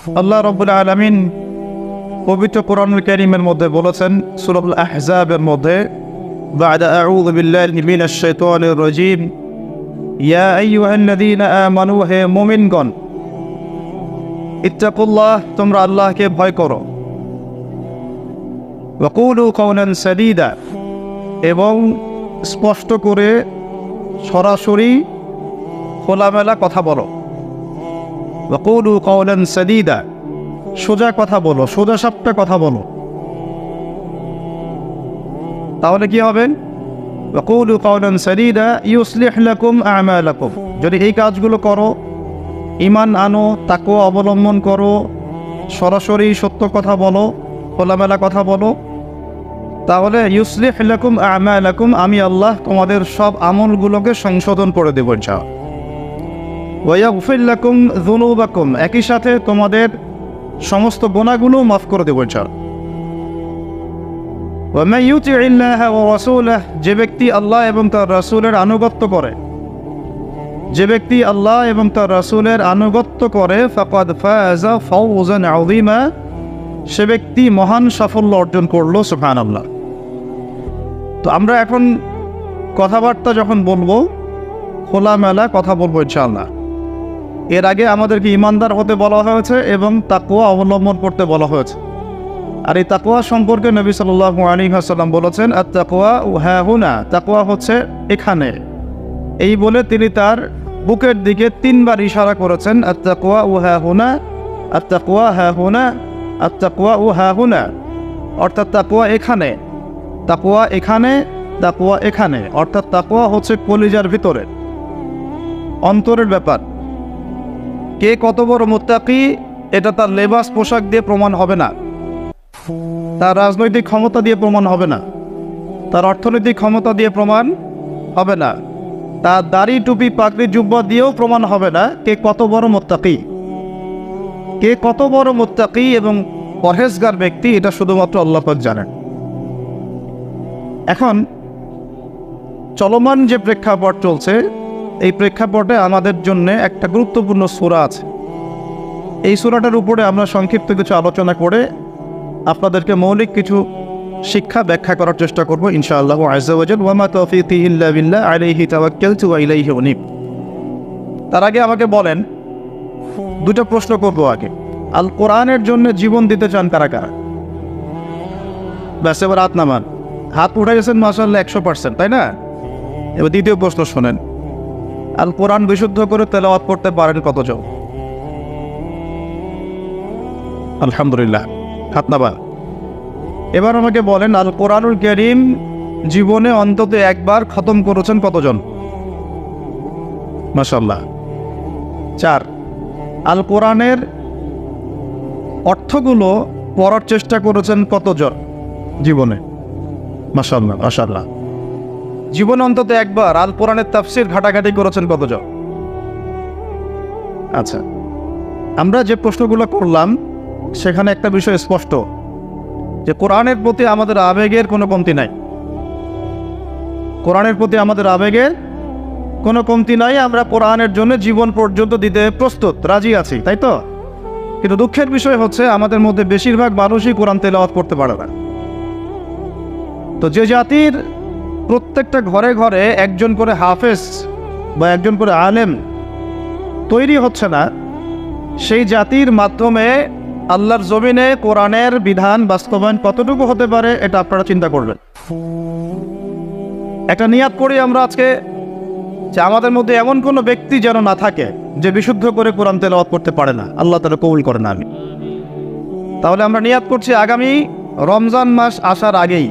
আল্লাহ রাব্বুল আলামিন পবিত্র কোরআনুল কারীমের মধ্যে বলেছেন সূরাতুল আহজাবের মধ্যে বা'দা আউযু বিল্লাহি মিনাশ শাইতানির রাজীম ইয়া আইয়ুহাল্লাযীনা আমানু হে মুমিনগণ ইত্তাকুল্লাহ তোমরা আল্লাহকে ভয় করো ওয়া কুলু কাওলান সাদীদা এবং স্পষ্ট করে সরাসরি খোলামেলা কথা বলো ওয়া কুলু কাওলান সাদীদা সোজা কথা বলো, সোজা সাপটা কথা বলো। তাহলে কি হবে? ওয়া কুলু কাওলান সাদীদা ইউসলিহ লাকুম আমালাকুম। যদি এই কাজগুলো করো, ঈমান আনো, তাকওয়া অবলম্বন করো, সরাসরি সত্য কথা বলো, খোলামেলা কথা বলো, তাহলে ইউসলিহ লাকুম আমালাকুম, আমি আল্লাহ তোমাদের সব আমলগুলোকে সংশোধন করে দেব ইনশাআল্লাহ। ওয়া ইয়াগফির লাকুম যুনুবাকুম, একই সাথে তোমাদের সমস্ত গুনাহগুলো মাফ করে দেব ইনশাআল্লাহ। ওয়া মান ইউতিইল্লাহ ওয়া রাসূলাহ, যে ব্যক্তি আল্লাহ এবং তার রাসূলের আনুগত্য করে, যে ব্যক্তি আল্লাহ এবং তার রাসূলের আনুগত্য করে, ফাকাদ ফাযা ফাওজান আযীমা, সে ব্যক্তি মহান সাফল্য অর্জন করলো। সুবহানাল্লাহ। তো আমরা এখন কথাবার্তা যখন বলবো, খোলামেলা কথা বলবো ইনশাআল্লাহ। এর আগে আমাদেরকে ইমানদার হতে বলা হয়েছে এবং তাকওয়া অবলম্বন করতে বলা হয়েছে। আর এই তাকওয়া সম্পর্কে নবী সাল্লাল্লাহু আলাইহি ওয়াসাল্লাম বলেছেন, আত-তাকওয়া হাহুনা, তাকওয়া হচ্ছে এখানে। এই বলে তিনি তার বুকের দিকে 3 বার ইশারা করেছেন, আত-তাকওয়া হাহুনা, আত-তাকওয়া হাহুনা, আত-তাকওয়া হাহুনা, অর্থাৎ তাকওয়া এখানে, তাকওয়া এখানে, তাকওয়া এখানে। অর্থাৎ তাকওয়া হচ্ছে কলিজার ভিতরে, অন্তরের ব্যাপার। কে কত বড় মুত্তাকি এটা তার লেবাস পোশাক দিয়ে প্রমাণ হবে না, তার রাজনৈতিক ক্ষমতা দিয়ে প্রমাণ হবে না, তার অর্থনৈতিক ক্ষমতা দিয়ে প্রমাণ হবে না, তার দাড়ি টুপি পাগড়ি জুব্বা দিয়েও প্রমাণ হবে না কে কত বড় মুত্তাকি। কে কত বড় মুত্তাকি এবং পরহেজগার ব্যক্তি এটা শুধুমাত্র আল্লাহ পাক জানেন। এখন চলমান যে প্রেক্ষাপট চলছে, এই প্রেক্ষাপটে আমাদের জন্য একটা গুরুত্বপূর্ণ সূরা আছে। এই সূরাটার উপরে আমরা সংক্ষিপ্ত কিছু আলোচনা করে আপনাদেরকে মৌলিক কিছু শিক্ষা ব্যাখ্যা করার চেষ্টা করব ইনশাআল্লাহ আযজা ওয়া জাল। ওয়া মা তাওফীকি ইল্লা বিল্লাহ আলাইহি তাওয়াক্কালতু ওয়া ইলাইহি উনীব। তার আগে আমাকে বলেন, দুটো প্রশ্ন করব আগে। আল কোরআনের জন্য জীবন দিতে চান কারা কারা? ব্যাস, এবার হাত নামান। হাত উঠে গেছেন মাশাআল্লাহ 100%, তাই না? এবার দ্বিতীয় প্রশ্ন শোনেন, আল কোরআন বিশুদ্ধ করে তেলাওয়াত করতে পারেন কতজন? আলহামদুলিল্লাহ, হাত নামান। এবার আমাকে বলেন, আল কোরআনুল কারীম জীবনে অন্তত একবার খতম করেছেন কতজন? মাশাআল্লাহ, 4। আল কোরআনের অর্থগুলো পড়ার চেষ্টা করেছেন কতজন জীবনে? মাশাআল্লাহ, মাশাআল্লাহ। জীবনে অন্তত একবার আল কোরআনের তাফসীর ঘাটাঘাটি করেছেন কতজন? আচ্ছা, আমরা যে প্রশ্নগুলো করলাম সেখানে একটা বিষয় স্পষ্ট, যে কোরআনের প্রতি আমাদের আবেগের কোনো কমতি নাই। কোরআনের প্রতি আমাদের আবেগের কোনো কমতি নাই। আমরা কোরআনের জন্য জীবন পর্যন্ত দিতে প্রস্তুত, রাজি আছি, তাই তো? কিন্তু দুঃখের বিষয় হচ্ছে আমাদের মধ্যে বেশিরভাগ মানুষই কোরআন তেলাওয়াত করতে পারে না। তো যে জাতির প্রত্যেকটা ঘরে ঘরে একজন করে হাফেজ বা একজন করে আলেম তৈরি হচ্ছে না, সেই জাতির মাধ্যমে আল্লাহর জমিনে কোরআনের বিধান বাস্তবায়ন কতটুকু হতে পারে এটা আপনারা চিন্তা করবেন। একটা নিয়াত করি আমরা আজকে, যে আমাদের মধ্যে এমন কোনো ব্যক্তি যেন না থাকে যে বিশুদ্ধ করে কোরআন তেলাওয়াত করতে পারে না, আল্লাহ তাআলা কবুল করেন আমি। তাহলে আমরা নিয়াত করছি আগামী রমজান মাস আসার আগেই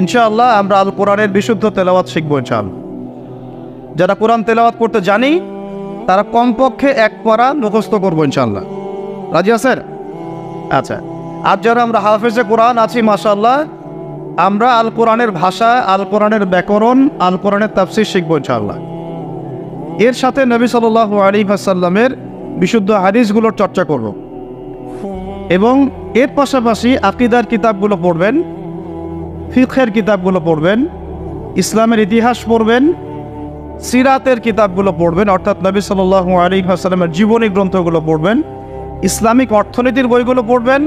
ইনশাআল্লাহ আমরা আল কোরআনের বিশুদ্ধ তেলাওয়াত শিখবো ইনশাআল্লাহ। যারা কোরআন তেলাওয়াত করতে জানি তারা কমপক্ষে 1 পারা মুখস্থ করবো ইনশাআল্লাহ। রাজি আছেন? আচ্ছা, আর যারা আমরা হাফেজে কোরআন আছি মাশাআল্লাহ, আমরা আল কোরআনের ভাষা, আল কোরআনের ব্যাকরণ, আল কোরআনের তাফসীর শিখবো ইনশাআল্লাহ। এর সাথে নবী সাল্লাল্লাহু আলাইহি ওয়াসাল্লামের বিশুদ্ধ হাদিসগুলোর চর্চা করব এবং এর পাশাপাশি আকীদার কিতাবগুলো পড়বেন, ফিকহের কিতাবগুলো পড়বেন, ইসলামের ইতিহাস পড়বেন, সিরাতের কিতাবগুলো পড়বেন, অর্থাৎ নবী সাল্লাল্লাহু আলাইহি ওয়াসাল্লামের জীবনী গ্রন্থগুলো পড়বেন, ইসলামিক অর্থনীতির বইগুলো পড়বেন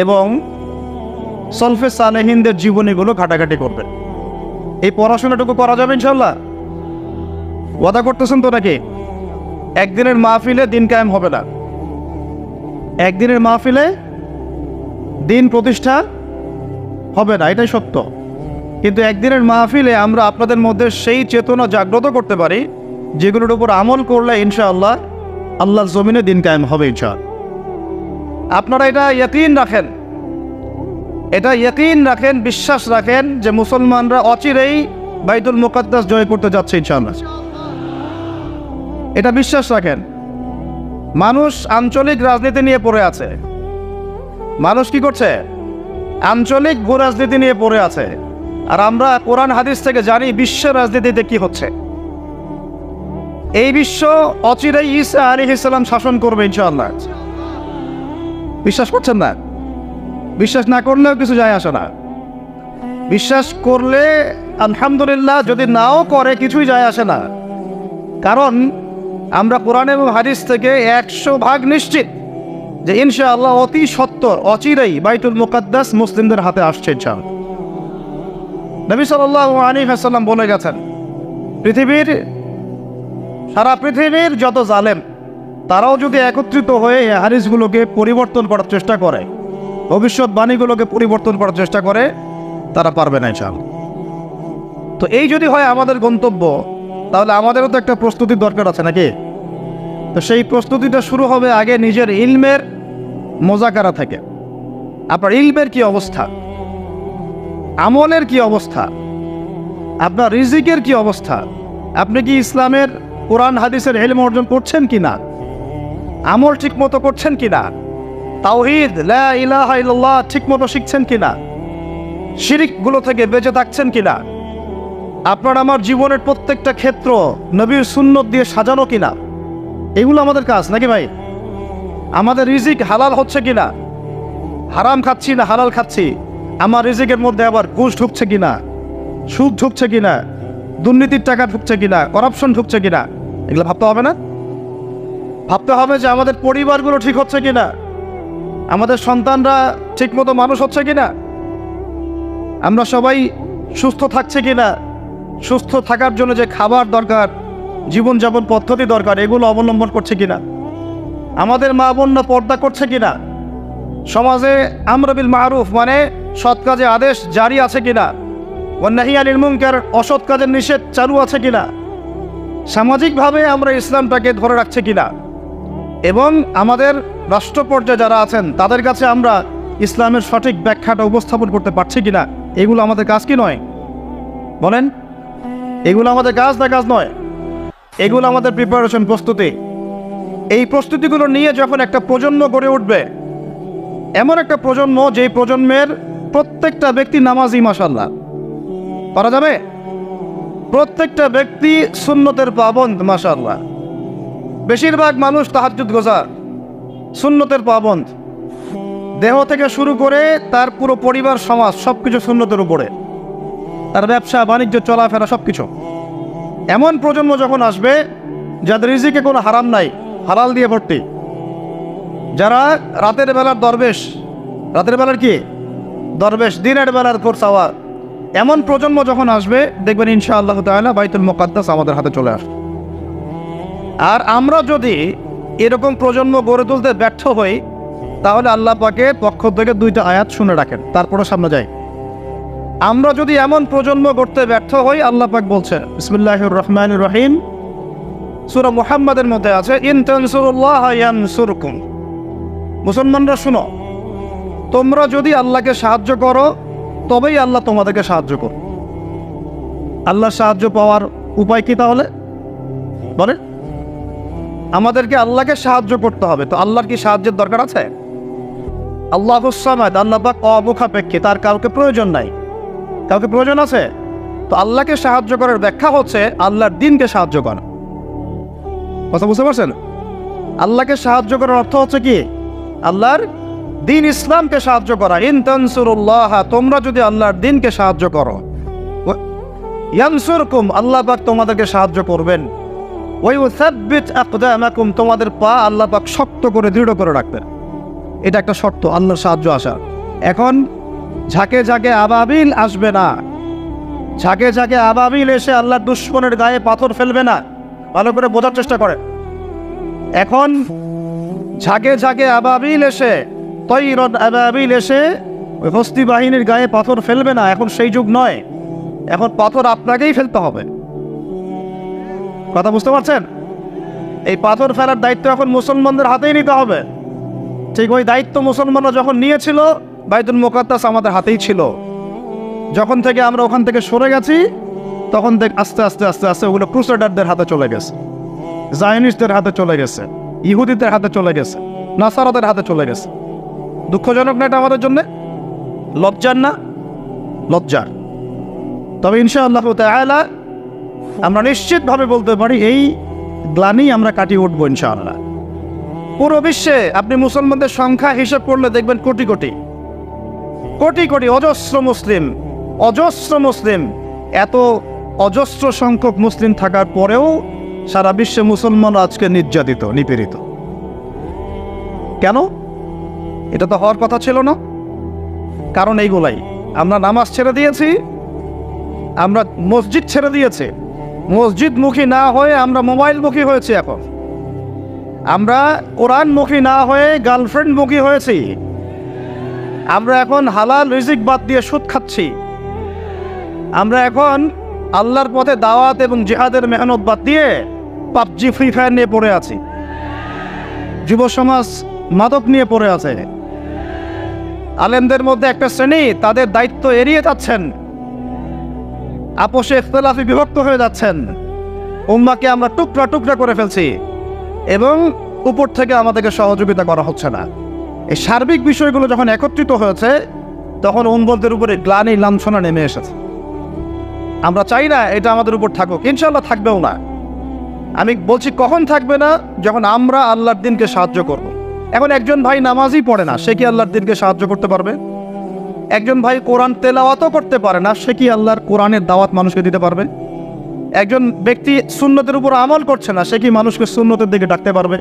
এবং সলফে সালেহিনদের জীবনীগুলো ঘাটাঘাটি করবেন। এই পড়াশোনাটুকু করা যাবে ইনশাল্লাহ? ওয়াদা করতেছেন তো নাকি? একদিনের মাহফিলে দিন কায়েম হবে না, একদিনের মাহফিলে দিন প্রতিষ্ঠা হবে না, এটাই সত্য। কিন্তু একদিনের মাহফিলে আমরা আপনাদের মধ্যে সেই চেতনা জাগ্রত করতে পারি যেগুলোর উপর আমল করলে ইনশাআল্লাহ আল্লাহর জমিনে দিন কায়েম হবে ইনশাআল্লাহ। আপনারা এটা ইয়াকিন রাখেন, এটা ইয়াকিন রাখেন, বিশ্বাস রাখেন যে মুসলমানরা অচিরেই বাইতুল মুকাদ্দাস জয় করতে যাচ্ছে ইনশাআল্লাহ। এটা বিশ্বাস রাখেন। মানুষ আঞ্চলিক রাজনীতি নিয়ে পড়ে আছে, মানুষ কি করছে? আঞ্চলিক ভূ রাজনীতি নিয়ে পড়ে আছে। আর আমরা কোরআন হাদিস থেকে জানি বিশ্ব রাজনীতিতে কি হচ্ছে। এই বিশ্ব অচিরেই ঈসা আলাইহিস সালাম শাসন করবে ইনশাআল্লাহ। বিশ্বাস করছেন না? বিশ্বাস না করলেও কিছু যায় আসে না। বিশ্বাস করলে আলহামদুলিল্লাহ, যদি নাও করে কিছুই যায় আসে না। কারণ আমরা কোরআন এবং হাদিস থেকে 100% নিশ্চিত যে ইনশাআল্লাহ অতি সত্বর অচিরেই বাইতুল মুকাদ্দাস মুসলিমদের হাতে আসছে ইনশাআল্লাহ। নবী সাল্লাল্লাহু আলাইহি ওয়াসাল্লাম বলে গেছেন, সারা পৃথিবীর যত জালেম তারাও যদি একত্রিত হয়ে এই হাদিসগুলোকে পরিবর্তন করার চেষ্টা করে, ভবিষ্যৎবাণীগুলোকে পরিবর্তন করার চেষ্টা করে, তারা পারবে না ইনশাআল্লাহ। তো এই যদি হয় আমাদের গন্তব্য, তাহলে আমাদেরও তো একটা প্রস্তুতির দরকার আছে নাকি? তো সেই প্রস্তুতিটা শুরু হবে আগে নিজের ইলমের মোজাকারা থেকে। আপনার ইলমের কি অবস্থা, আমলের কি অবস্থা, আপনার রিজিকের কি অবস্থা, আপনি কি ইসলামের কোরআন হাদিসের ইলম অর্জন করছেন কিনা, আমল ঠিক মতো করছেন কিনা, তাওহীদ লা ইলাহা ইল্লাল্লাহ ঠিক মতো শিখছেন কিনা, শিরিকগুলো থেকে বেঁচে থাকছেন কিনা, আপনার আমার জীবনের প্রত্যেকটা ক্ষেত্র নবীর সুন্নত দিয়ে সাজানো কিনা, এগুলো আমাদের কাজ নাকি ভাই? আমাদের রিজিক হালাল হচ্ছে কিনা, হারাম খাচ্ছি না হালাল খাচ্ছি, আমার রিজিকের মধ্যে আবার ঘুষ ঢুকছে কিনা, সুদ ঢুকছে কিনা, দুর্নীতির টাকা ঢুকছে কিনা, করাপশন ঢুকছে কিনা, এগুলো ভাবতে হবে না? ভাবতে হবে যে আমাদের পরিবারগুলো ঠিক হচ্ছে কিনা, আমাদের সন্তানরা ঠিক মতো মানুষ হচ্ছে কিনা, আমরা সবাই সুস্থ থাকছে কিনা, সুস্থ থাকার জন্য যে খাবার দরকার, জীবনযাপন পদ্ধতি দরকার, এগুলো অবলম্বন করছে কিনা, আমাদের মা বোনরা পর্দা করছে কিনা, সমাজে আমর বিল মারুফ মানে সৎ কাজে আদেশ জারি আছে কিনা, ওয়ান নাহি আনিল মুনকার অসৎ কাজের নিষেধ চালু আছে কিনা, সামাজিকভাবে আমরা ইসলামটাকে ধরে রাখছে কিনা, এবং আমাদের রাষ্ট্র পর্যায়ে যারা আছেন তাদের কাছে আমরা ইসলামের সঠিক ব্যাখ্যাটা উপস্থাপন করতে পারছি কিনা, এগুলো আমাদের কাজ কি নয়? বলেন, এগুলো আমাদের কাজ না কাজ নয়? এগুলো আমাদের প্রিপারেশন, প্রস্তুতি। এই প্রস্তুতিগুলো নিয়ে যখন একটা প্রজন্ম গড়ে উঠবে, এমন একটা প্রজন্ম যে প্রজন্মের প্রত্যেকটা ব্যক্তি নামাজি, মাশাআল্লাহ, পারা যাবে? প্রত্যেকটা ব্যক্তি সুন্নতের পাবন্দ, মাশাআল্লাহ। বেশিরভাগ মানুষ তাহাজ্জুদ গোজার, সুন্নতের পাবন্দ, দেহ থেকে শুরু করে তার পুরো পরিবার সমাজ সবকিছু সুন্নতের উপরে, তার ব্যবসা বাণিজ্য চলাফেরা সবকিছু। এমন প্রজন্ম যখন আসবে যাদের রিজিকে কোনো হারাম নাই, হালাল দিয়ে ভর্তি, যারা রাতের বেলার দরবেশ, রাতের বেলার কি দরবেশ, দিনের বেলার কোরসাওয়ার, এমন প্রজন্ম যখন আসবে দেখবেন ইনশাআল্লাহ তাআলা বাইতুল মুকাদ্দাস আমাদের হাতে চলে আসবে। আর আমরা যদি এরকম প্রজন্ম গড়ে তুলতে ব্যর্থ হই, তাহলে আল্লাহ পাকের পক্ষ থেকে 2টা আয়াত শুনে রাখেন, তারপরে সামনে যাই। আমরা যদি এমন প্রজন্ম গড়তে ব্যর্থ হই, আল্লাহ পাক বলছেন বিসমিল্লাহির রহমানির রহিম, সূরা মুহাম্মাদের মধ্যে আছে, ইন তানসুরুল্লাহ ইয়ানসুরকুম। মুসলমানরা শুনো, তোমরা যদি আল্লাহকে সাহায্য করো তবেই আল্লাহ তোমাদেরকে সাহায্য করো। আল্লাহর সাহায্য পাওয়ার উপায় কি তাহলে বলেন? আমাদেরকে আল্লাহকে সাহায্য করতে হবে। তো আল্লাহর কি সাহায্যের দরকার আছে? আল্লাহুস সামাদ, আল্লাহ পাক অমুখাপেক্ষী, তার কাউকে প্রয়োজন নাই। কাউকে প্রয়োজন আছে? তো আল্লাহকে সাহায্য করার ব্যাখ্যা হচ্ছে আল্লাহর দ্বীনকে সাহায্য করা। কথা বুঝতে পারছেন? আল্লাহকে সাহায্য করার অর্থ হচ্ছে কি? আল্লাহর দ্বীন ইসলামকে সাহায্য করা। ইন তানসুরুল্লাহ, তোমরা যদি আল্লাহর দ্বীনকে সাহায্য করো, ইয়ানসুরকুম, আল্লাহ পাক তোমাদেরকে সাহায্য করবেন। ওয়ায়ুসাব্বিত আকদামাকুম, তোমাদের পা আল্লাহ পাক শক্ত করে দৃঢ় করে রাখবেন। এটা একটা শর্ত আল্লাহর সাহায্য আসার। এখন ঝাঁকে ঝাঁকে আবাবিল আসবে না, ঝাঁকে ঝাঁকে আবাবিল এসে আল্লাহর দুশমনের গায়ে পাথর ফেলবে না। ভালো করে বোঝার চেষ্টা করে। এখন ঝাঁকে ঝাঁকে আবাবিল এসে, তৈরন আবাবিল এসে ওই হস্তি বাহিনীর গায়ে পাথর ফেলবে না। এখন সেই যুগ নয়, এখন পাথর আপনাকেই ফেলতে হবে। কথা বুঝতে পারছেন? এই পাথর ফেলার দায়িত্ব এখন মুসলমানদের হাতেই নিতে হবে। ঠিক ওই দায়িত্ব মুসলমানরা যখন নিয়েছিল, বাইতুল মুকাদ্দাস আমাদের হাতেই ছিল। যখন থেকে আমরা ওখান থেকে সরে গেছি, তখন থেকে আস্তে আস্তে আস্তে আস্তে ওগুলো ক্রুসেডারদের হাতে চলে গেছে, জায়নিস্টদের হাতে চলে গেছে, ইহুদিদের হাতে চলে গেছে, নাসারাদের হাতে চলে গেছে। দুঃখজনক না এটা আমাদের জন্য? লজ্জার না? লজ্জার। তবে ইনশাআল্লাহ তাআলা আমরা নিশ্চিতভাবে বলতে পারি এই গ্লানি আমরা কাটিয়ে উঠবো ইনশাআল্লাহ। পুরো বিশ্বে আপনি মুসলমানদের সংখ্যা হিসাব করলে দেখবেন কোটি কোটি কোটি কোটি অজস্র মুসলিম, অজস্র মুসলিম। এত অজস্র সংখ্যক মুসলিম থাকার পরেও সারা বিশ্বে মুসলমান আজকে নির্যাতিত, নিপীড়িত। কেন? এটা তো হওয়ার কথা ছিল না। কারণ এইগুলাই, আমরা নামাজ ছেড়ে দিয়েছি, আমরা মসজিদ ছেড়ে দিয়েছি, মসজিদমুখী না হয়ে আমরা মোবাইলমুখী হয়েছি। এখন আমরা কোরআনমুখী না হয়ে গার্লফ্রেন্ডমুখী হয়েছি। আমরা এখন হালাল রিজিক বাদ দিয়ে সুদ খাচ্ছি। আমরা এখন আল্লাহর পথে দাওয়াত এবং জিহাদের মেহনত বাদ দিয়ে পাবজি, ফ্রি ফায়ার নিয়ে পড়ে আছি। যুব সমাজ মাদক নিয়ে পড়ে আছে। আলেমদের মধ্যে একটা শ্রেণী তাদের দায়িত্ব এড়িয়ে যাচ্ছেন, আপোষে ইখতিলাফে বিভক্ত হয়ে যাচ্ছেন। উম্মাহকে আমরা টুকরা টুকরা করে ফেলছি এবং উপর থেকে আমাদেরকে সহযোগিতা করা হচ্ছে না। এই সার্বিক বিষয়গুলো যখন একত্রিত হয়েছে, তখন উম্মতের উপরে গ্লানি, লাঞ্ছনা নেমে এসেছে। আমরা চাই না এটা আমাদের উপর থাকুক, ইনশাআল্লাহ থাকবেও না। আমি বলছি কখন থাকবে না? যখন আমরা আল্লাহর দিনকে সাহায্য করব। এখন একজন ভাই নামাজই পড়ে না, সে কি আল্লাহর দিনকে সাহায্য করতে পারবে? একজন ভাই কোরআন তেলাওয়াতও করতে পারে না, সে কি আল্লাহর কোরআনের দাওয়াত মানুষকে দিতে পারবে? একজন ব্যক্তি সুন্নতের উপর আমল করছে না, সে কি মানুষকে সুন্নতের দিকে ডাকতে পারবে?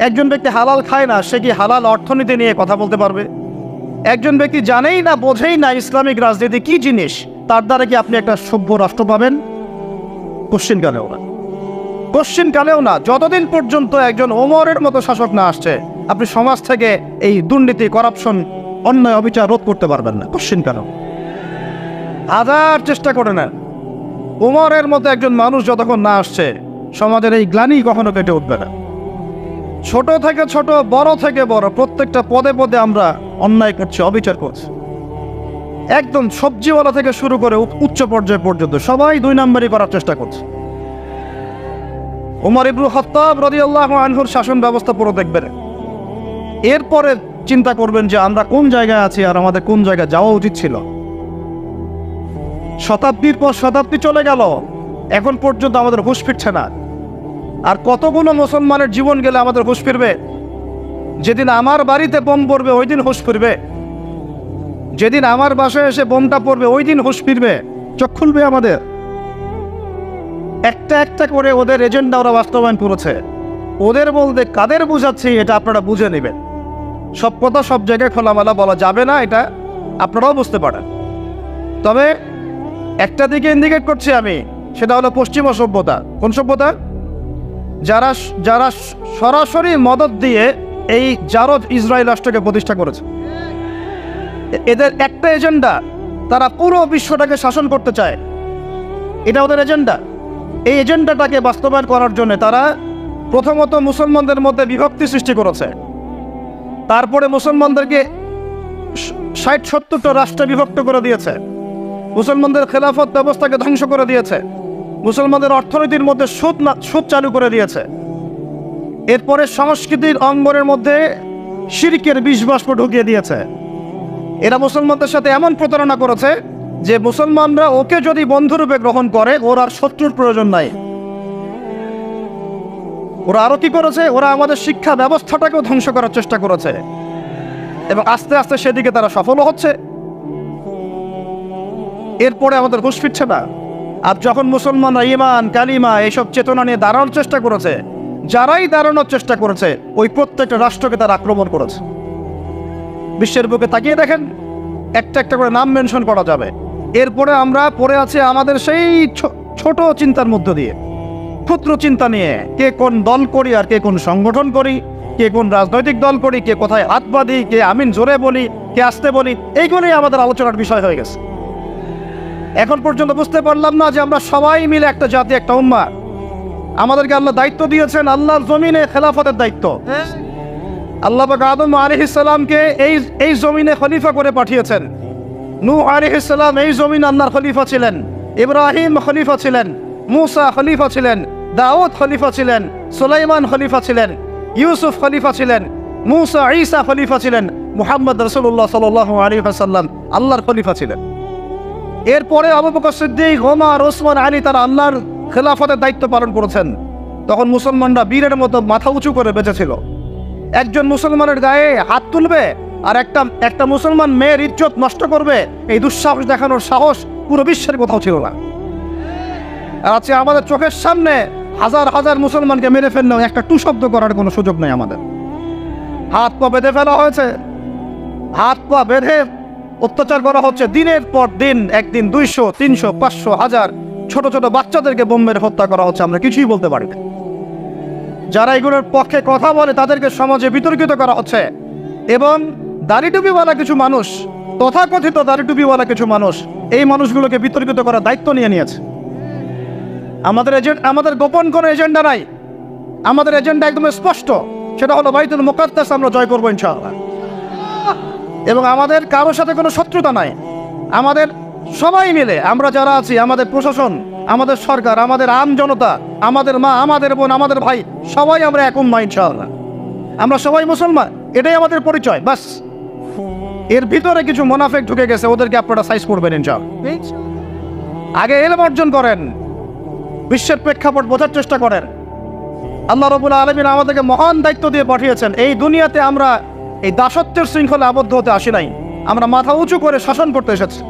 একজন ব্যক্তি হালাল খায় না, সে কি হালাল অর্থনীতি নিয়ে কথা বলতে পারবে? একজন ব্যক্তি জানেই না, বোঝেই না ইসলামিক রাজনীতি কি জিনিস, তার দ্বারা কি আপনি একটা সভ্য রাষ্ট্র পাবেন? কোশ্চিন কালেও না, কোশ্চিন কালেও না। যতদিন পর্যন্ত একজন ওমরের মতো শাসক না আসছে, আপনি সমাজ থেকে এই দুর্নীতি, করাপশন, অন্যায়, অবিচার রোধ করতে পারবেন না, কোশ্চিন কালেও। হাজার চেষ্টা করে নেন, ওমরের মতো একজন মানুষ যতক্ষণ না আসছে, সমাজের এই গ্লানি কখনো কেটে উঠবে না। ছোট থেকে ছোট, বড় থেকে বড়, প্রত্যেকটা পদে পদে আমরা অন্যায় করছি, অবিচার করছি। একদম সবজিওয়ালা থেকে শুরু করে উচ্চ পর্যায় পর্যন্ত সবাই দুই নম্বরই করার চেষ্টা করছে। ওমর ইবনে খাত্তাব রাদিয়াল্লাহু আনহুর শাসন ব্যবস্থা পুরো দেখবেন, এরপরে চিন্তা করবেন যে আমরা কোন জায়গায় আছি আর আমাদের কোন জায়গায় যাওয়া উচিত ছিল। শতাব্দীর পর শতাব্দী চলে গেল, এখন পর্যন্ত আমাদের হুঁশ ফিরছে না। আর কতগুলো মুসলমানের জীবন গেলে আমাদের হুঁশ ফিরবে? যেদিন আমার বাড়িতে বোম পড়বে ওই দিন হুঁশ ফিরবে, যেদিন আমার বাসায় এসে বোমটা পড়বে ওই দিন হুঁশ ফিরবে, চোখ খুলবে আমাদের। একটা একটা করে ওদের এজেন্ডা ওরা বাস্তবায়ন করেছে। ওদের বলতে কাদের বুঝাচ্ছি এটা আপনারা বুঝে নেবেন। সব কথা সব জায়গায় খোলামেলা বলা যাবে না, এটা আপনারাও বুঝতে পারেন। তবে একটা দিকে ইন্ডিকেট করছি আমি, সেটা হলো পশ্চিমা সভ্যতা। কোন সভ্যতা? যারা যারা সরাসরি মদত দিয়ে এই জারদ ইসরায়েল রাষ্ট্রকে প্রতিষ্ঠা করেছে। এদের একটা এজেন্ডা, তারা পুরো বিশ্বটাকে শাসন করতে চায়, এটা ওদের এজেন্ডা। এই এজেন্ডাটাকে বাস্তবায়ন করার জন্য তারা প্রথমত মুসলমানদের মধ্যে বিভক্তি সৃষ্টি করেছে, তারপরে মুসলমানদেরকে 60-70টা রাষ্ট্রে বিভক্ত করে দিয়েছে, মুসলমানদের খেলাফত ব্যবস্থাকে ধ্বংস করে দিয়েছে, মুসলমানদের অর্থনীতির মধ্যে সুদ চালু করে দিয়েছে। এরপরে সংস্কৃতির অঙ্গনের মধ্যে শিরকের বিষ বাষ্প ঢুকিয়ে দিয়েছে। এরা মুসলমানদের সাথে এমন প্রতারণা করেছে যে মুসলমানরা ওকে যদি বন্ধুরূপে গ্রহণ করে, ওর আর শত্রুর প্রয়োজন নাই। ওরা আরো কি করেছে? ওরা আমাদের শিক্ষা ব্যবস্থাটাকেও ধ্বংস করার চেষ্টা করেছে এবং আস্তে আস্তে সেদিকে তারা সফলও হচ্ছে। এরপরে আমাদের হুঁশ ফিরছে না। আর যখন মুসলমানরা ঈমান কালিমা এইসব চেতনা নিয়ে দাঁড়ানোর চেষ্টা করেছে, যারাই দাঁড়ানোর চেষ্টা করেছে ওই প্রত্যেকটা রাষ্ট্রকে তারা আক্রমণ করেছে। বিশ্বের বুকে তাকিয়ে দেখেন, একটা একটা করে নাম মেনশন করা যাবে। এরপরে আমরা পড়ে আছি আমাদের সেই ছোট চিন্তার মধ্য দিয়ে, ক্ষুদ্র চিন্তা নিয়ে, কে কোন দল করি আর কে কোন সংগঠন করি, কে কোন রাজনৈতিক দল করি, কে কোথায় হাত বাঁধি, কে আমিন জোরে বলি, কে আসতে বলি, এইগুলোই আমাদের আলোচনার বিষয় হয়ে গেছে। এখন পর্যন্ত বুঝতে পারলাম না যে আমরা সবাই মিলে একটা জাতি, একটা উম্মাহ। আমাদেরকে আল্লাহ দায়িত্ব দিয়েছেন আল্লাহর জমিনে খেলাফতের দায়িত্ব। আল্লাহ পাক আদম আলাইহিস সালামকে এই জমিনে খলিফা করে পাঠিয়েছেন। নূহ আলাইহিস সালাম এই জমিনে আল্লাহর খলিফা ছিলেন, ইব্রাহিম খলিফা ছিলেন, মূসা খলিফা ছিলেন, দাউদ খলিফা ছিলেন, সুলাইমান খলিফা ছিলেন, ইউসুফ খলিফা ছিলেন, মূসা ঈসা খলিফা ছিলেন, মুহাম্মদ রাসূলুল্লাহ সাল্লাল্লাহু আলাইহি ওয়াসাল্লাম আল্লাহর খলিফা ছিলেন। এরপরে আবু বকর সিদ্দিক, ওমর, ওসমান, আলী তারা আল্লাহর খেলাফতের দায়িত্ব পালন করেছেন। তখন মুসলমানরা বীরের মতো মাথা উঁচু করে বেঁচেছিল। একজন মুসলমানের গায়ে হাত তুলবে আর একটা মুসলমান মেয়ের ইজ্জত নষ্ট করবে, এই দুঃসাহস দেখানোর সাহস পুরো বিশ্বের কোথাও ছিল না। আর আছে আমাদের চোখের সামনে হাজার হাজার মুসলমানকে মেরে ফেললেও একটা টু শব্দ করার কোনো সুযোগ নেই আমাদের। হাত পা বেঁধে ফেলা হয়েছে, হাত পা বেঁধে অত্যাচার করা হচ্ছে দিনের পর দিন। একদিন 200, 300, 500, 1000 ছোট ছোট বাচ্চাদেরকে বোম মেরে হত্যা করা হচ্ছে, আমরা কিছুই বলতে পারি না। যারা এগুলোর পক্ষে কথা বলে তাদেরকে সমাজে বিতর্কিত করা হচ্ছে। এবং দাড়িটুপিওয়ালা কিছু মানুষ, তথাকথিত দাড়িটুপিওয়ালা কিছু মানুষ এই মানুষগুলোকে বিতর্কিত করার দায়িত্ব নিয়ে নিয়েছে। আমাদের গোপন কোনো এজেন্ডা নাই, আমাদের এজেন্ডা একদম স্পষ্ট, সেটা হলো বাইতুল মুকাদ্দাস আমরা জয় করবো ইনশাআল্লাহ। এবং আমাদের কারোর সাথে কোনো শত্রুতা নাই। আমাদের সবাই মিলে আমরা যারা আছি, আমাদের প্রশাসন, আমাদের সরকার, আমাদের আম জনতা, আমাদের মা, আমাদের বোন, আমাদের ভাই, সবাই আমরা এক উম্মাহ ইনশাআল্লাহ। আমরা সবাই মুসলমান, এটাই আমাদের পরিচয়, বাস। এর ভিতরে কিছু মুনাফিক ঢুকে গেছে, ওদেরকে আপনারা সাইজ করবেন ইনশাআল্লাহ। আগে ইলম অর্জন করেন, বিশ্বের প্রেক্ষাপট বোঝার চেষ্টা করেন। আল্লাহ রাব্বুল আলামিন আমাদেরকে মহান দায়িত্ব দিয়ে পাঠিয়েছেন। এই দুনিয়াতে আমরা এই দাসত্বের শৃঙ্খলে আবদ্ধ হতে আসি নাই, আমরা মাথা উঁচু করে শাসন করতে এসেছি।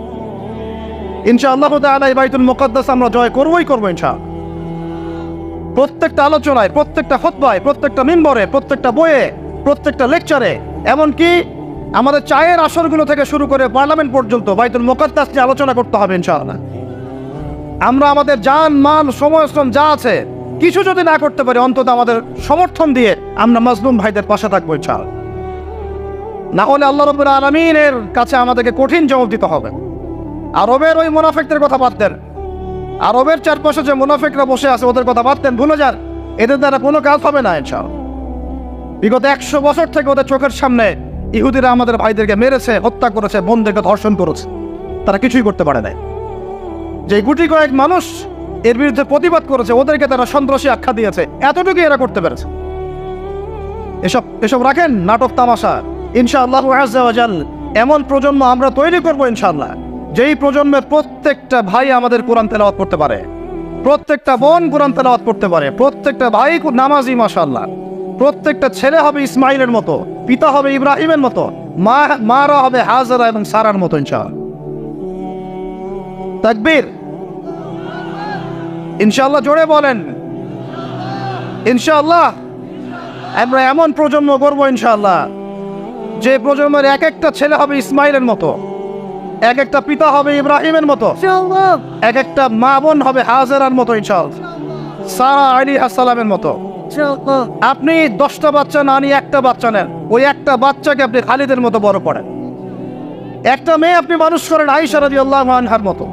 ইনশাআল্লাহ তাআলা এই বাইতুল মুকাদ্দাস আমরা জয় করবই করবো ইনশাআল্লাহ। প্রত্যেকটা আলোচনায়, প্রত্যেকটা খুতবায়, প্রত্যেকটা মিম্বরে, প্রত্যেকটা বইয়ে, প্রত্যেকটা লেকচারে, এমনকি আমাদের চায়ের আসরগুলো থেকে শুরু করে পার্লামেন্ট পর্যন্ত বাইতুল মুকাদ্দাস নিয়ে আলোচনা করতে হবে ইনশাআল্লাহ। আমরা আমাদের জান, মাল, সময়, শ্রম যা আছে কিছু যদি না করতে পারি, অন্তত আমাদের সমর্থন দিয়ে আমরা মাজলুম ভাইদের পাশে থাকবো ইনশাআল্লাহ। না হলে আল্লাহ রাব্বুল আলামিনের কাছে আমাদেরকে কঠিন জবাব দিতে হবে। আরবের ওই মুনাফিকদের কথা বাদ দেন, আরবের চারপাশে যে মুনাফিকরা বসে আছে ওদের কথা বাদ দেন, ভুলে যান, এদের দ্বারা কোনো কাজ হবে না ইনশাআল্লাহ। বিগত 100 বছর থেকে ওদের চোখের সামনে ইহুদিরা আমাদের ভাইদেরকে মেরেছে, হত্যা করেছে, বোনদেরকে ধর্ষণ করেছে, তারা কিছুই করতে পারে নাই। যে গুটি কয়েক মানুষ এর বিরুদ্ধে প্রতিবাদ করেছে, ওদেরকে তারা সন্ত্রাসী আখ্যা দিয়েছে, এতটুকুই এরা করতে পেরেছে। এসব রাখেন নাটক তামাশা। ইনশাআল্লাহ আযজা ওয়া জাল এমন প্রজন্ম আমরা তৈরি করবো ইনশাআল্লাহ, যেই প্রজন্মের প্রত্যেকটা ভাই আমাদের কোরআন তেলাওয়াত করতে পারে, প্রত্যেকটা বোন কোরআন তেলাওয়াত করতে পারে, প্রত্যেকটা ভাই নামাজি মাশাআল্লাহ, প্রত্যেকটা ছেলে হবে ইসমাইলের মতো, পিতা হবে ইব্রাহিমের মতো, মারা হবে হাজরা এবং সারার মতো ইনশাআল্লাহ। তাকবীর, ইনশাআল্লাহ জোরে বলেন ইনশাআল্লাহ। আমরা এমন প্রজন্ম করবো ইনশাআল্লাহ, যে প্রজন্মের এক একটা ছেলে হবে ইসমাইলের মতো, এক একটা পিতা হবে ইব্রাহিমের মতো, এক একটা মা বোন হবে হাজেরার মতো ইনশাআল্লাহ, সারা আলাইহিস সালামের মতো। আপনি 10টা বাচ্চা না নিয়ে একটা বাচ্চা নেন, ওই একটা বাচ্চাকে আপনি খালিদের মতো বড় করেন। একটা মেয়ে আপনি মানুষ করেন আয়েশা রাদিয়াল্লাহু আনহার মতো।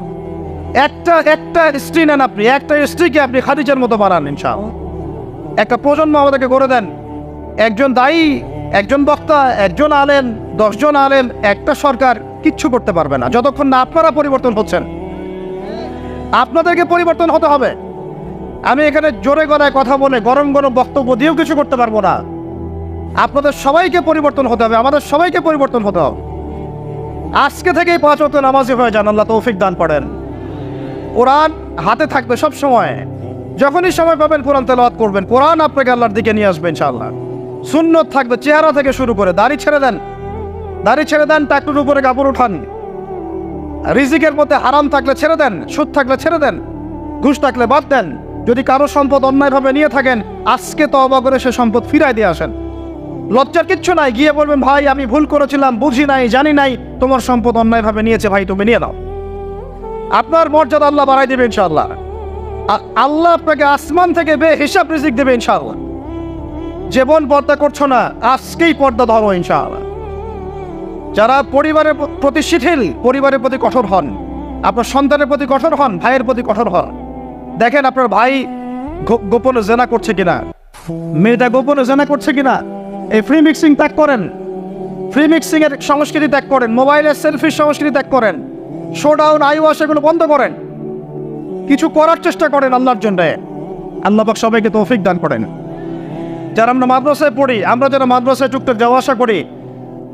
একটা স্ত্রী নেন আপনি, একটা স্ত্রীকে আপনি খাদিজার মতো বানান ইনশাআল্লাহ। একটা প্রজন্ম আমাদেরকে করে দেন। একজন দায়ী, একজন বক্তা, একজন আলেম, 10 জন আলেম, একটা সরকার কিচ্ছু করতে পারবে না যতক্ষণ না আপনারা পরিবর্তন হচ্ছেন। আপনাদেরকে পরিবর্তন হতে হবে। আমি এখানে জোরে গলায় কথা বলে গরম গরম বক্তব্য দিয়েও কিছু করতে পারবো না। আপনাদের সবাইকে পরিবর্তন হতে হবে, আমাদের সবাইকে পরিবর্তন হতে হবে। আজকে থেকেই 5 ওয়াক্ত নামাজি হয়ে যান, আল্লাহ তৌফিক দান করেন। কোরআন হাতে থাকবে সব সময়, যখনই সময় পাবেন কোরআন তেলাওয়াত করবেন, কোরআন আপনাকে আল্লাহর দিকে নিয়ে আসবে ইনশাআল্লাহ। সুন্নত থাকবে চেহারা থেকে শুরু করে, দাড়ি ছেড়ে দেন, টাকটুর উপরে কাপড় উঠান। রিজিকের মধ্যে হারাম থাকলে ছেড়ে দেন, সুদ থাকলে ছেড়ে দেন। ঘুষ থাকলে বাদ দেন, যদি কারো সম্পদ অন্যায়ভাবে নিয়ে থাকেন আজকে তওবা করে সে সম্পদ ফিরাই দিয়ে আসেন। লজ্জার কিচ্ছু নাই, গিয়ে বলবেন ভাই আমি ভুল করেছিলাম, বুঝি নাই, জানি নাই, তোমার সম্পদ অন্যায়ভাবে নিয়েছে, ভাই তুমি নিয়ে নাও। আপনার মর্যাদা আল্লাহ বাড়াই দেবে ইনশাআল্লাহ। আল্লাহ আপনাকে আসমান থেকে বেহিসাব রিজিক দেবে ইনশাআল্লাহ। যে বোন পর্দা করছো না, আজকেই পর্দা ধরো ইনশাআল্লাহ। যারা পরিবারের প্রতি শিথিল, পরিবারের প্রতি কঠোর হন, আপনার সন্তানের প্রতি কঠোর হন, ভাইয়ের প্রতি কঠোর হন। দেখেন আপনার ভাই গোপনে জেনা করছে কিনা, মেয়েটা গোপনে জেনা করছে কিনা। এই ফ্রি মিক্সিং ত্যাগ করেন, ফ্রি মিক্সিং এর সংস্কৃতি ত্যাগ করেন, মোবাইলের সেলফির সংস্কৃতি ত্যাগ করেন, শোডাউন আইওয়াশ এগুলো বন্ধ করেন, কিছু করার চেষ্টা করেন আল্লাহর জন্য। আল্লাহ পাক সবাইকে তৌফিক দান করেন। যারা আমরা মাদ্রাসায় পড়ি, আমরা যারা মাদ্রাসায় টুকটাক যাওয়া আসা করি,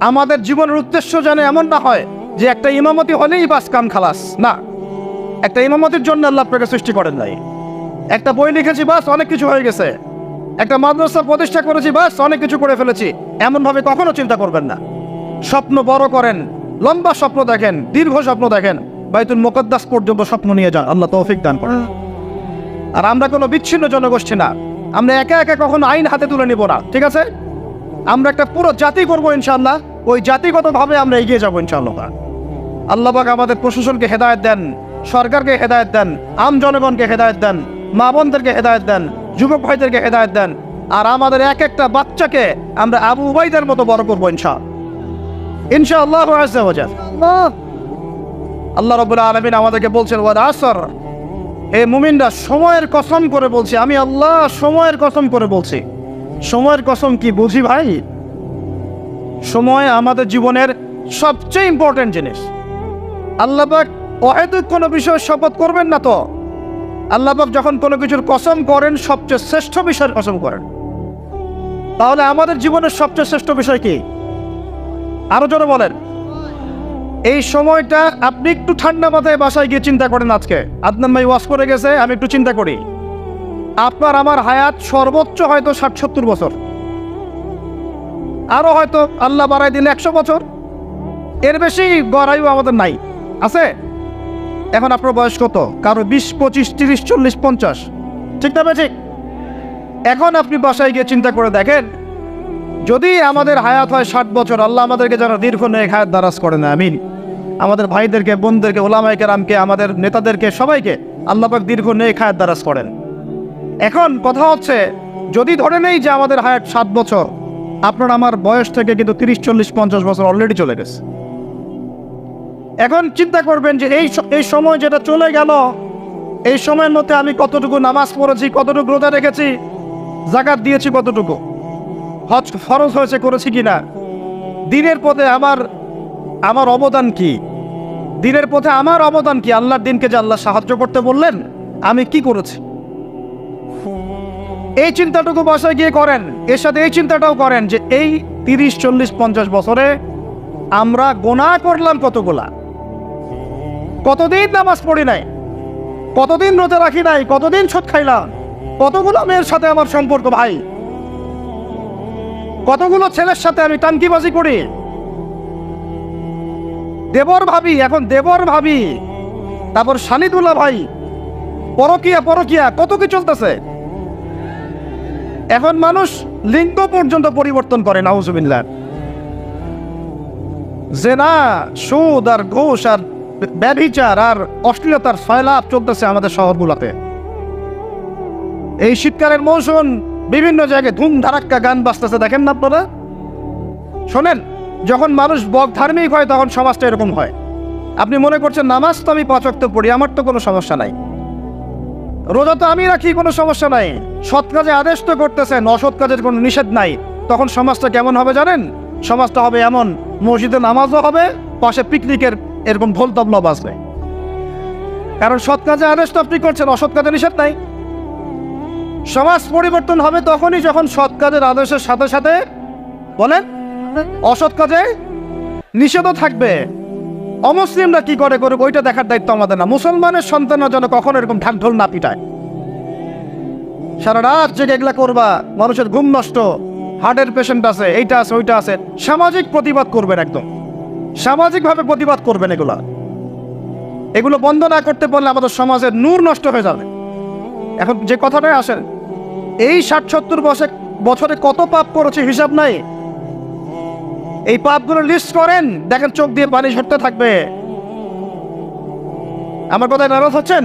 আমাদের জীবনের উদ্দেশ্য যেন এমন না হয় যে একটা ইমামতি হলেই বাস কাম খালাস। না, একটা ইমামতির জন্য আল্লাহ আপনাকে সৃষ্টি করেন নাই। একটা বই লিখেছি বাস অনেক কিছু হয়ে গেছে, একটা মাদ্রাসা প্রতিষ্ঠা করেছি বাস অনেক কিছু করে ফেলেছি, এমনভাবে কখনো চিন্তা করবেন না। স্বপ্ন বড় করেন, লম্বা স্বপ্ন দেখেন, দীর্ঘ স্বপ্ন দেখেন, বাইতুল মুকদ্দাস পর্যন্ত স্বপ্ন নিয়ে যান, আল্লাহ তৌফিক দান করেন। আর আমরা কোনো বিচ্ছিন্ন জনগোষ্ঠী না, আমরা একা একা কখনো আইন হাতে তুলে নিব না, ঠিক আছে? আমরা একটা পুরো জাতি করবো ইনশাআল্লাহ, ওই জাতিগতভাবে আমরা এগিয়ে যাবো ইনশাআল্লাহ। আল্লাহ পাক আমাদের প্রশাসনকে হেদায়েত দেন, সরকারকে হেদায়েত দেন, আম জনগণকে হেদায়েত দেন, মা বোনদেরকে হেদায়েত দেন, যুবক ভাইদেরকে হেদায়েত দেন। আর আমাদের এক একটা বাচ্চাকে আমরা আবু উবাইদের মতো বড় করবো ইনশাআল্লাহ। আল্লাহ রাব্বুল আলামিন আমাদেরকে বলছেন ওয়াল আসর, এ মুমিনরা সময়ের কসম করে বলছি, আমি আল্লাহ সময়ের কসম করে বলছি। সময়ের কসম কি বুঝি ভাই? সময় আমাদের জীবনের সবচেয়ে ইম্পর্টেন্ট জিনিস। আল্লাহ পাক অহেতুক কোনো বিষয় শপথ করবেন না তো। আল্লাহ পাক যখন কোনো কিছুর কসম করেন সবচেয়ে শ্রেষ্ঠ বিষয়ের কসম করেন। তাহলে আমাদের জীবনের সবচেয়ে শ্রেষ্ঠ বিষয় কি? আরো জোরে বলেন। এই সময়টা আপনি একটু ঠান্ডা মাথায় বাসায় গিয়ে চিন্তা করেন। আজকে আদনান ভাই ওয়াজ করে গেছে, আমি একটু চিন্তা করি, আপনার আমার হায়াত সর্বোচ্চ হয়তো 60-70 বছর, আরো হয়তো আল্লাহ বাড়াই দিলে 100 বছর, এর বেশি গড়াইও আমাদের নাই, আছে? এখন আপনার বয়স কত? কারো 20, 25, 30, 40, 50, ঠিক না? ঠিক। এখন আপনি বাসায় গিয়ে চিন্তা করে দেখেন, যদি আমাদের হায়াত হয় 60 বছর, আল্লাহ আমাদেরকে যেন দীর্ঘ নেক হায়াত দারাজ করে না, আমিন। আমাদের ভাইদেরকে, বোনদেরকে, ওলামায়ে কেরামকে, আমাদের নেতাদেরকে, সবাইকে আল্লাহ পাক দীর্ঘ নেক হায়াত দারাজ করেন। এখন কথা হচ্ছে, যদি ধরে নেই যে আমাদের হায়াত 7 বছর, আপনার আমার বয়স থেকে কিন্তু 30, 40, 50 বছর অলরেডি চলে গেছে। এখন চিন্তা করবেন যে এই সময় যেটা চলে গেল, এই সময়ের মধ্যে আমি কতটুকু নামাজ পড়েছি, কতটুকু রোজা রেখেছি, যাকাত দিয়েছি কতটুকু, হজ ফরজ হয়েছে করেছি কিনা, দিনের পথে আমার অবদান কি, দিনের পথে আমার অবদান কি, আল্লাহর দিনকে যে আল্লাহ সাহায্য করতে বললেন আমি কি করেছি, এই চিন্তাটুকু বাসায় গিয়ে করেন। এর সাথে এই চিন্তাটাও করেন যে এই 30, 40, 50 বছরে আমরা গুনাহ করলাম কতগুলা, কতদিন নামাজ পড়ি নাই, কতদিন রোজা রাখি নাই, কতদিন সুদ খাইলাম, কতগুলো মেয়ের সাথে আমার সম্পর্ক ভাই, কতগুলো ছেলের সাথে আমি টানকিবাজি করি, দেবর ভাবি, এখন দেবর ভাবি, তারপর শালিদুল্লাহ ভাই, পরকিয়া কত কি চলতেছে। এখন মানুষ লিঙ্গ পর্যন্ত পরিবর্তন করে, নাউজুবিল্লাহ। জেনা, সুদ আর ঘুষ আর ব্যভিচার আর অশ্লীলতার সয়লাভ চলতেছে আমাদের শহরগুলোতে। এই শীতকালের মৌসুম বিভিন্ন জায়গায় ধুম ধারাক্কা গান বাজতেছে, দেখেন না আপনারা? শোনেন, যখন মানুষ ধার্মিক হয় তখন সমাজটা এরকম হয়। আপনি মনে করছেন নামাজ তো আমি 5 ওয়াক্ত পড়ি, আমার তো কোনো সমস্যা নাই, রোজা তো আমি রাখি, কোনো সমস্যা নাই, সৎ কাজে আদেশ তো করতেছেন, অসৎ কাজের কোনো নিষেধ নাই, তখন সমাজটা কেমন হবে জানেন? সমাজটা হবে এমন, মসজিদে নামাজও হবে, পাশে পিকনিকের এরকম ঢোল তবলা বাজবে। কারণ সৎ কাজে আদেশ তো আপনি করছেন, অসৎ কাজে নিষেধ নাই। সমাজ পরিবর্তন হবে তখনই যখন সৎ কাজের আদেশের সাথে সাথে বলেন অসৎ কাজে নিষেধও থাকবে। অমুসলিমরা কি করে করুক ওইটা দেখার দায়িত্ব আমাদের না। মুসলমানের সন্তানরা যেন কখনো এরকম ঢাকঢোল না পিটায়, সারা রাত জেগে এগুলা করবা, মানুষের ঘুম নষ্ট, হার্টের পেশেন্ট আছে, এইটা আছে, ওইটা আছে। সামাজিক প্রতিবাদ করবেন, একদম সামাজিকভাবে প্রতিবাদ করবেন এগুলা। এগুলো বন্ধ না করতে পারলে আমাদের সমাজের নূর নষ্ট হয়ে যাবে। এখন যে কথাটাই আসেন, এই 60-70 বছরে কত পাপ করেছে হিসাব নাই। এই পাপগুলো লিস্ট করেন, দেখেন চোখ দিয়ে পানি ঝরতে থাকবে। আমার কথায় নারাজ হচ্ছেন?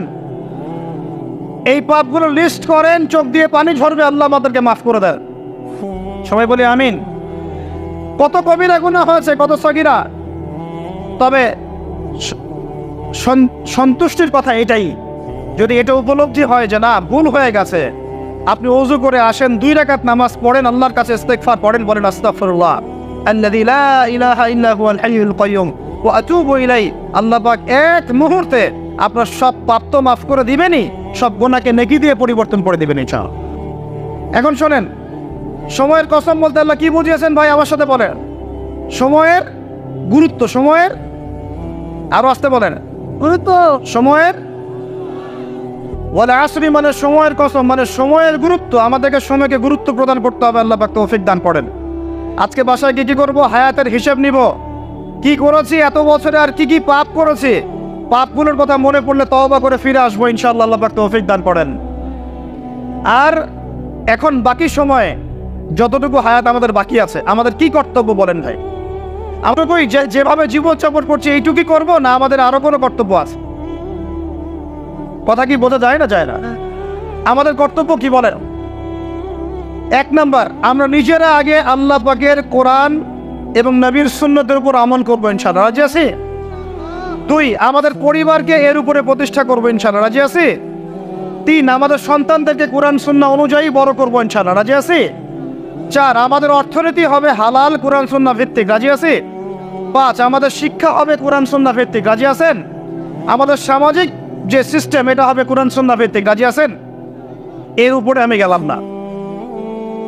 এই পাপগুলো লিস্ট করেন, চোখ দিয়ে পানি ঝরবে, আল্লাহ আমাদেরকে মাফ করে দেন। সবাই বলি আমিন। কত কবিরা গুনাহ হয়েছে, কত সগীরা। তবে সন্তুষ্টির কথা এটাই, যদি এটা উপলব্ধি হয় যে না ভুল হয়ে গেছে, আপনি ওযু করে আসেন, 2 রাকাত নামাজ পড়েন, আল্লাহর কাছে ইস্তিগফার পড়েন, বলেন আস্তাগফিরুল্লাহ আল্লাযী লা ইলাহা ইল্লা হুয়াল হাইয়ুল কাইয়্যুম ওয়া আতুবু ইলাইহি। আল্লাহ পাক এক মুহূর্তে আপনার সব পাপ তো মাফ করে দিবেনই, সব গুনাহকে নেকি দিয়ে পরিবর্তন করে দিবেন ইনশাআল্লাহ। এখন শোনেন, সময়ের কসম বলতে আল্লাহ কি বুঝিয়েছেন ভাই আমার সাথে বলেন? সময়ের গুরুত্ব, সময়ের, আরো আসতে বলেন, গুরুত্ব সময়ের। ওয়াল আসরি মানে সময়ের কসম, মানে সময়ের গুরুত্ব। আমাদেরকে সময়কে গুরুত্ব প্রদান করতে হবে। আল্লাহ পাক তৌফিক দান করেন। আজকে বাসায় কি করব? হায়াতের হিসাব নিব, কি করেছি এত বছরে, আর কি পাপ করেছি। পাপগুলোর কথা মনে পড়লে তওবা করে ফিরে আসবো ইনশাআল্লাহ। আল্লাহ পাক তৌফিক দান করেন। আর এখন বাকি সময়ে যতটুকু হায়াত আমাদের বাকি আছে, আমাদের কি কর্তব্য বলেন ভাই? আমরা কই যেভাবে জীবনযাপন করছি এইটুকুই করব, না আমাদের আরো কোনো কর্তব্য আছে? কথা কি বোঝা যায় না? যায় না। আমাদের কর্তব্য কি বলেন? 1 নাম্বার, আমরা নিজেরা আগে আল্লাহ পাকের কোরআন এবং নবীর সুন্নতের উপর আমল করবো ইনশাআল্লাহ, রাজি আছি? 2, আমাদের পরিবারকে এর উপরে প্রতিষ্ঠা করবো ইনশাআল্লাহ, রাজি আছি? 3, আমাদের সন্তানদেরকে কোরআন সুন্নাহ অনুযায়ী বড় করবো ইনশাআল্লাহ, রাজি আছি? 4, আমাদের অর্থনীতি হবে হালাল কোরআন সুন্নাহ ভিত্তিক, রাজি আছি? 5, আমাদের শিক্ষা হবে কোরআন সুন্নাহ ভিত্তিক, রাজি আছেন? আমাদের সামাজিক যে সিস্টেম এটা হবে কোরআন সুন্নাহ ভিত্তিক, রাজি আছেন? এর উপরে আমি গেলাম না।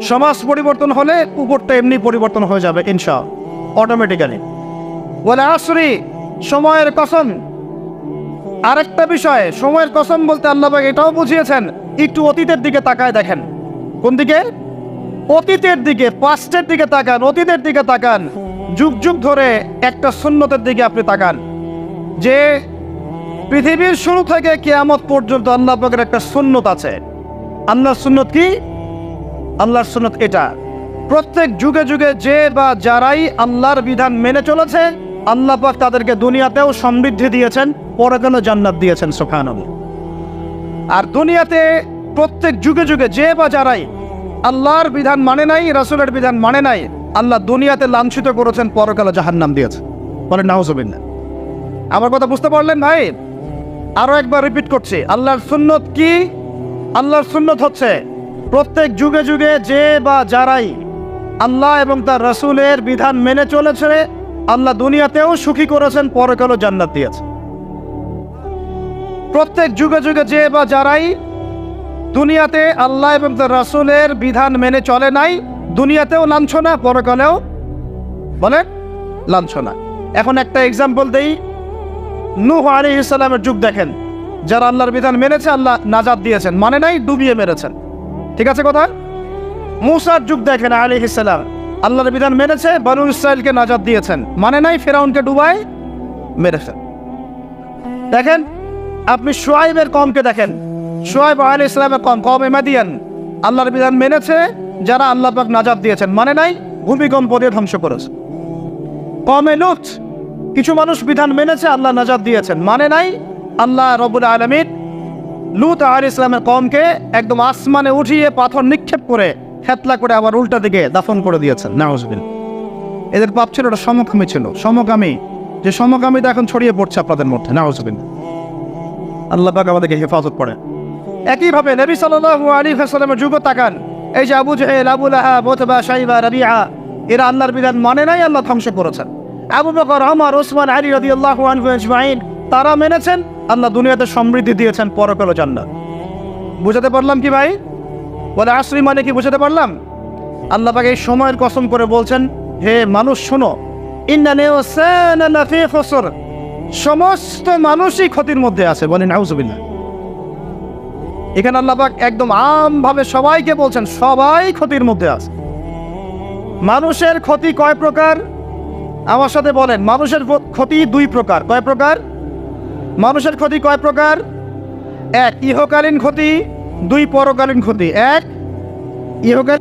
সমাজ পরিবর্তন হলে উপরটা এমনি পরিবর্তন হয়ে যাবে ইনশাআল্লাহ, অটোমেটিক্যালি। ওয়াল আসরি, সময়ের কসম। আরেকটা বিষয়, সময়ের কসম বলতে আল্লাহ পাক এটাও বুঝিয়েছেন, একটু অতীতের দিকে তাকায় দেখেন। কোন দিকে? অতীতের দিকে, পাস্টের দিকে তাকান, অতীতের দিকে তাকান। যুগ যুগ ধরে একটা সুন্নতের দিকে আপনি তাকান, যে পৃথিবীর শুরু থেকে কিয়ামত পর্যন্ত আল্লাহ পাকের একটা সুন্নত আছে। আল্লাহর সুন্নত কি? আল্লাহর সুন্নত এটা, প্রত্যেক যুগে যুগে যে বা যারাই আল্লাহর বিধান মেনে চলেছে, আল্লাহ পাক তাদেরকে দুনিয়াতেও সমৃদ্ধি দিয়েছেন, পরকালে জান্নাত দিয়েছেন, সুবহানাল্লাহ। আর দুনিয়াতে প্রত্যেক যুগে যুগে যে বা যারাই আল্লাহর বিধান মানে নাই, রাসূলের বিধান মানে নাই, আল্লাহ দুনিয়াতে লাঞ্ছিত করেছেন, পরকালে জাহান্নাম দিয়েছে। বলেন নাউজুবিল্লাহ। আমার কথা বুঝতে পারলেন ভাই? আরো একবার রিপিট করছি, আল্লাহর সুন্নত কি? আল্লাহর সুন্নত হচ্ছে প্রত্যেক যুগে যুগে যে বা যারাই আল্লাহ এবং তার রাসূলের বিধান মেনে চলেছে, আল্লাহ দুনিয়াতেও সুখী করেছেন, পরকালে জান্নাত দিয়েছে। প্রত্যেক যুগে যুগে যে বা যারাই দুনিয়াতে আল্লাহ এবং তার রাসূলের বিধান মেনে চলে নাই, দুনিয়াতেও লাঞ্ছনা, পরকালেও বলেন লাঞ্ছনা। এখন একটা এক্সাম্পল দেই, নূহ আলাইহিস সালামের যুগ দেখেন, যারা আল্লাহর বিধান মেনেছে আল্লাহ নাজাত দিয়েছেন, মানে নাই ডুবিয়ে মেরেছেন, ঠিক আছে কথা? মূসার যুগ দেখেন আলাইহিস সালাম, আল্লাহর বিধান মেনেছে, বনু ইসরাইলকে নাজাত দিয়েছেন, মানে নাই ফিরআউনকে ডুবায় মেরেছেন। দেখেন আপনি শুআয়বের কওমকে দেখেন, শুআয়ব আলাইহিস সালামের কওম, কওমে মাদিয়ান, আল্লাহর বিধান মেনেছে, যারা আল্লাহ পাক নাজাত দিয়েছেন, মানে নাই ভূমিকম্প দিয়ে ধ্বংস করেছে। কওমে লূত, কিছু মানুষ বিধান মেনেছে, আল্লাহ নাজাত দিয়েছেন, মানে নাই, আল্লাহ রাব্বুল আলামিন লূত আলাইহিস সালামের কওমকে একদম আসমানে উঠিয়ে পাথর নিক্ষেপ করে হেতলা করে আবার উল্টা দিকে দাফন করে দিয়েছেন, নাউজুবিল্লাহ। এদের পাপ ছিল, ওটা সমকামী ছিল, সমকামী, যে সমকামীটা এখন ছড়িয়ে পড়ছে আপনাদের মধ্যে, নাউজুবিল্লাহ। আল্লাহ পাক আমাদেরকে হেফাজত করে। একইভাবে নবী সাল্লাল্লাহু আলাইহি ওয়াসাল্লামের যুগ তাকান, এই যে আবু জাহেল, আবু লাহাব, উতবা, শাইবা, রাবিআ, এরা আল্লাহর বিধান মানে নাই, আল্লাহ ধ্বংস করেছেন। আবু বকর, ওমর, ওসমান, আলী রাদিয়াল্লাহু আনহু আজমাইন, তারা মেনেছেন, আল্লাহ দুনিয়াতে সমৃদ্ধি দিয়েছেন, পরকালে জান্নাত। বুঝাতে পারলাম কি ভাই? বলে আসরি মানে কি বুঝাতে পারলাম? আল্লাহ পাক এই সময়ের কসম করে বলছেন, হে মানুষ শোনো, ইন্নাল ইনসানা লাফি খুসর, সমস্ত মানুষই ক্ষতির মধ্যে আছে। বলেন নাউজুবিল্লাহ। এখানে আল্লাহ পাক একদম আমভাবে সবাইকে বলছেন, সবাই ক্ষতির মধ্যে আছে। মানুষের ক্ষতি কয় প্রকার? আমার সাথে বলেন, মানুষের ক্ষতি 2 প্রকার। কয় প্রকার? মানুষের ক্ষতি কয় প্রকার? এক, ইহকালীন ক্ষতি। দুই, পরকালীন ক্ষতি। এক, ইহকালীন